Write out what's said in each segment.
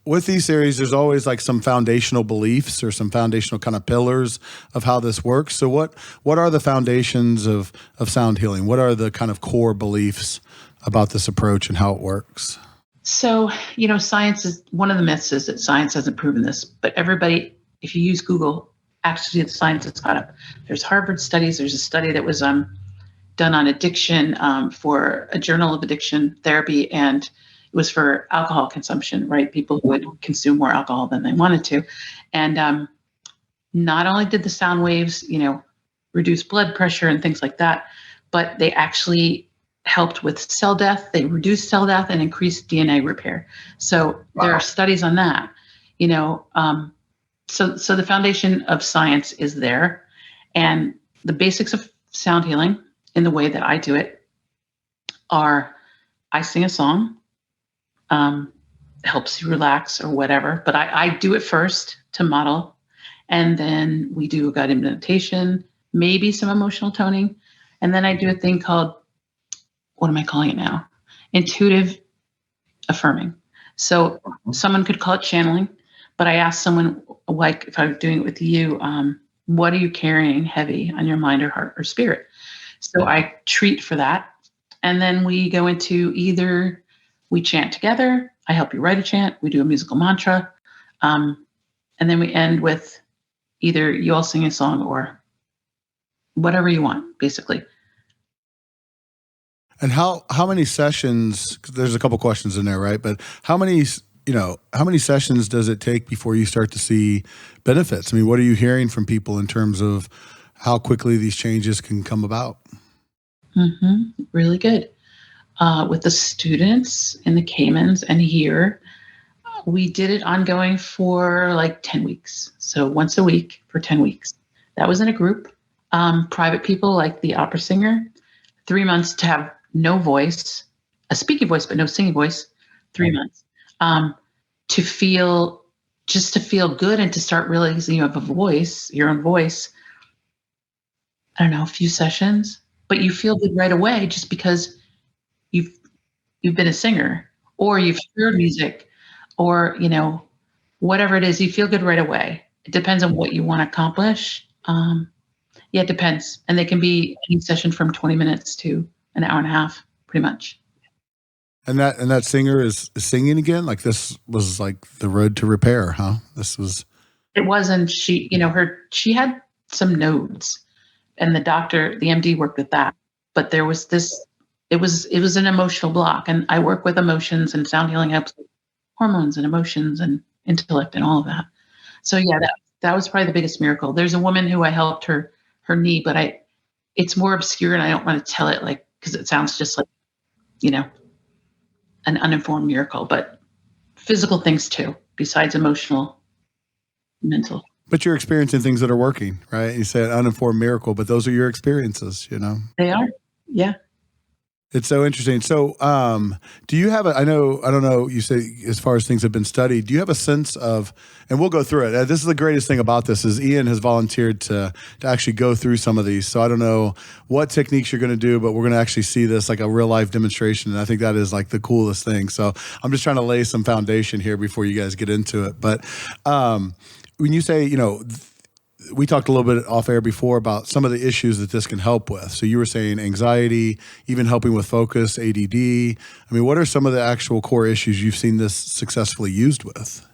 with these series, there's always like some foundational beliefs or some foundational kind of pillars of how this works. So what are the foundations of sound healing? What are the kind of core beliefs about this approach and how it works? So, science is one of the myths is that science hasn't proven this, but everybody, if you use Google, actually the science has got up. There's Harvard studies. There's a study that was done on addiction for a journal of addiction therapy, and it was for alcohol consumption, right? People who would consume more alcohol than they wanted to. And not only did the sound waves, reduce blood pressure and things like that, but they actually helped with cell death. They reduced cell death and increased DNA repair. So There are studies on that, So the foundation of science is there, and the basics of sound healing in the way that I do it are I sing a song, helps you relax or whatever, but I do it first to model, and then we do a guided meditation, maybe some emotional toning, and then I do a thing called, what am I calling it now? Intuitive affirming. So someone could call it channeling, but I asked someone, like if I was doing it with you, what are you carrying heavy on your mind or heart or spirit? So I treat for that. And then we go into either we chant together, I help you write a chant, we do a musical mantra, and then we end with either you all sing a song or whatever you want, basically. And how many sessions, 'cause there's a couple questions in there, right? But how many sessions does it take before you start to see benefits? I mean, what are you hearing from people in terms of how quickly these changes can come about? Really good. With the students in the Caymans and here, we did it ongoing for like 10 weeks. So once a week for 10 weeks. That was in a group. Private people like the opera singer, 3 months to have no voice, a speaking voice, but no singing voice, 3 months. To feel good and to start realizing you have a voice, your own voice. I don't know, a few sessions, but you feel good right away just because you've been a singer or you've heard music or, whatever it is, you feel good right away. It depends on what you want to accomplish. It depends. And they can be any session from 20 minutes to an hour and a half, pretty much. And that singer is singing again? Like this was like the road to repair, huh? It wasn't, she had some nodes and the doctor, the MD worked with that, but there was it was an emotional block, and I work with emotions, and sound healing helps with hormones and emotions and intellect and all of that. So yeah, that was probably the biggest miracle. There's a woman who I helped her knee, but it's more obscure and I don't want to tell it because it sounds just like, an uninformed miracle, but physical things too, besides emotional, mental. But you're experiencing things that are working, right? You say an uninformed miracle, but those are your experiences, They are. Yeah. It's so interesting. So, do you have I don't know, you say as far as things have been studied, do you have a sense of, and we'll go through it. This is the greatest thing about this is Ian has volunteered to actually go through some of these. So I don't know what techniques you're going to do, but we're going to actually see this like a real life demonstration. And I think that is like the coolest thing. So I'm just trying to lay some foundation here before you guys get into it. But, when you say, we talked a little bit off air before about some of the issues that this can help with. So you were saying anxiety, even helping with focus, ADD. I mean, what are some of the actual core issues you've seen this successfully used with?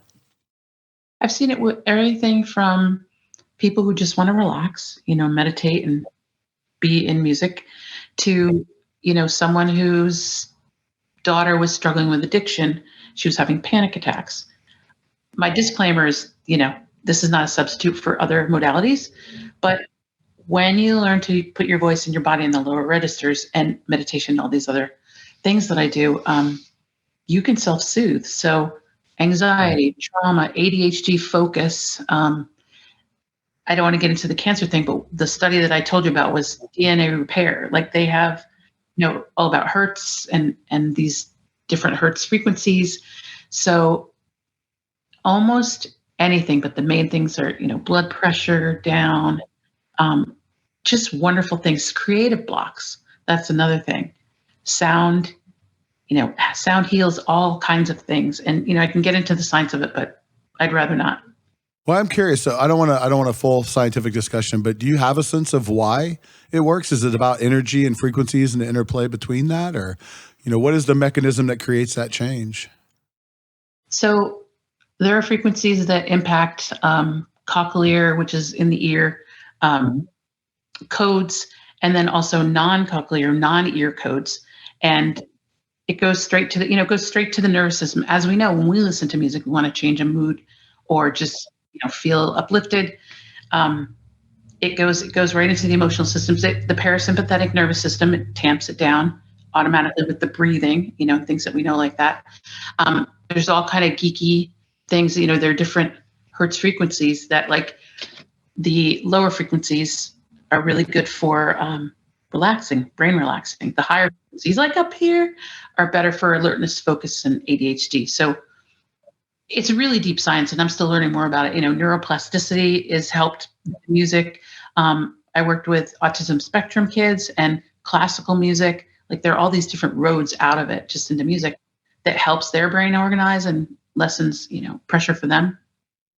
I've seen it with everything from people who just want to relax, meditate and be in music to, someone whose daughter was struggling with addiction. She was having panic attacks. My disclaimer is, this is not a substitute for other modalities, but when you learn to put your voice and your body in the lower registers and meditation and all these other things that I do, you can self-soothe. So anxiety, trauma, ADHD, focus. I don't want to get into the cancer thing, but the study that I told you about was DNA repair. Like they have, all about hertz and these different hertz frequencies. So almost anything, but the main things are, blood pressure down, just wonderful things. Creative blocks. That's another thing. Sound sound heals all kinds of things. And, I can get into the science of it, but I'd rather not. Well, I'm curious. So I don't want a full scientific discussion, but do you have a sense of why it works? Is it about energy and frequencies and the interplay between that? Or, what is the mechanism that creates that change? So there are frequencies that impact cochlear, which is in the ear, codes, and then also non-cochlear, non-ear codes. And it goes straight to the nervous system. As we know, when we listen to music, we want to change a mood or just feel uplifted. It goes right into the emotional systems. The parasympathetic nervous system, it tamps it down automatically with the breathing, things that we know like that. There's all kind of geeky things. There are different hertz frequencies that, like, the lower frequencies are really good for brain relaxing. The higher frequencies, like up here, are better for alertness, focus, and ADHD. So it's really deep science, and I'm still learning more about it. Neuroplasticity is helped with music. I worked with autism spectrum kids and classical music. Like, there are all these different roads out of it, just into music, that helps their brain organize and lessens, pressure for them.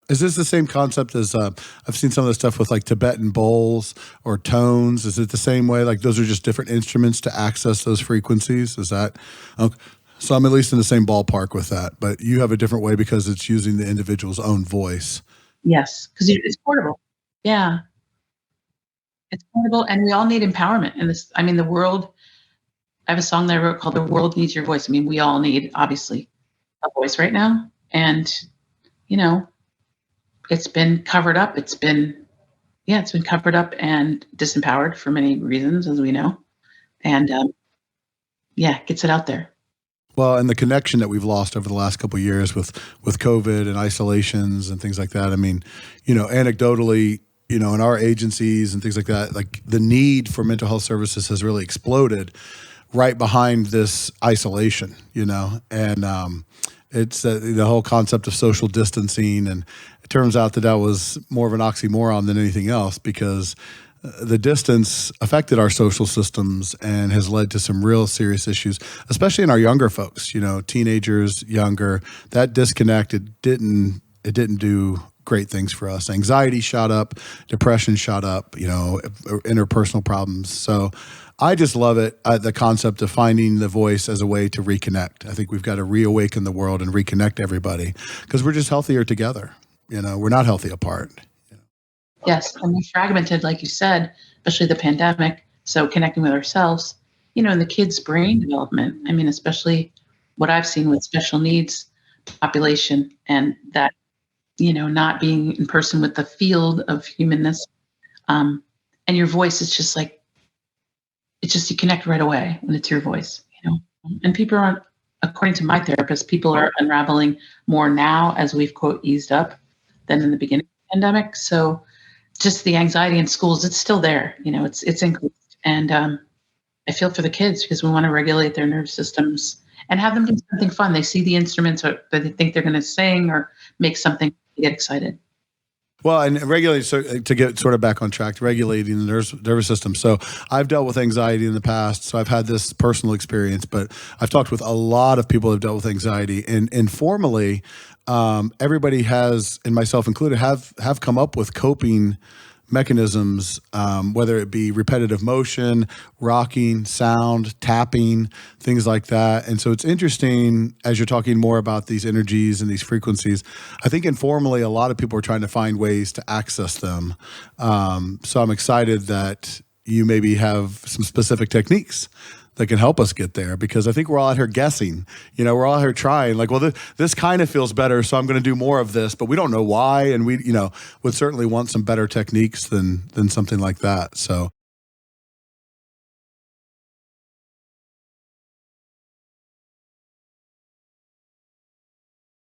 Is this the same concept as I've seen some of the stuff with like Tibetan bowls or tones? Is it the same way? Like, those are just different instruments to access those frequencies? Is that okay? So I'm at least in the same ballpark with that, but you have a different way because it's using the individual's own voice. Yes, because it's portable. Yeah, it's portable, and we all need empowerment in this. The world. I have a song that I wrote called "The World Needs Your Voice." We all need, obviously, a voice right now, and it's been covered up. It's been covered up and disempowered for many reasons, as we know, and gets it out there. Well, and the connection that we've lost over the last couple of years with COVID and isolations and things like that. Anecdotally, in our agencies and things like that, like, the need for mental health services has really exploded right behind this isolation, and it's the whole concept of social distancing. And it turns out that was more of an oxymoron than anything else, because the distance affected our social systems and has led to some real serious issues, especially in our younger folks, teenagers, younger. That disconnect, it didn't do great things for us. Anxiety shot up, depression shot up, interpersonal problems. So I just love it, the concept of finding the voice as a way to reconnect. I think we've got to reawaken the world and reconnect everybody, because we're just healthier together. We're not healthy apart. Yes, and we're fragmented, like you said, especially the pandemic. So connecting with ourselves, and the kids' brain development. Especially what I've seen with special needs population, and that, not being in person with the field of humanness. And your voice is just like, you connect right away when it's your voice, And people aren't, according to my therapist, people are unraveling more now as we've, quote, eased up, than in the beginning of the pandemic. So just the anxiety in schools, it's still there, it's increased. And I feel for the kids, because we want to regulate their nervous systems and have them do something fun. They see the instruments, or that they think they're going to sing or make something, they get excited. Well, and regulating, so to get sort of back on track, regulating the nervous system. So I've dealt with anxiety in the past, so I've had this personal experience, but I've talked with a lot of people who have dealt with anxiety, and informally, everybody has, and myself included, have come up with coping mechanisms, whether it be repetitive motion, rocking, sound, tapping, things like that. And so it's interesting, as you're talking more about these energies and these frequencies, I think informally a lot of people are trying to find ways to access them. So I'm excited that you maybe have some specific techniques that can help us get there, because I think we're all out here guessing. We're all out here trying, like, well, this kind of feels better, so I'm going to do more of this, but we don't know why, and we, would certainly want some better techniques than something like that. So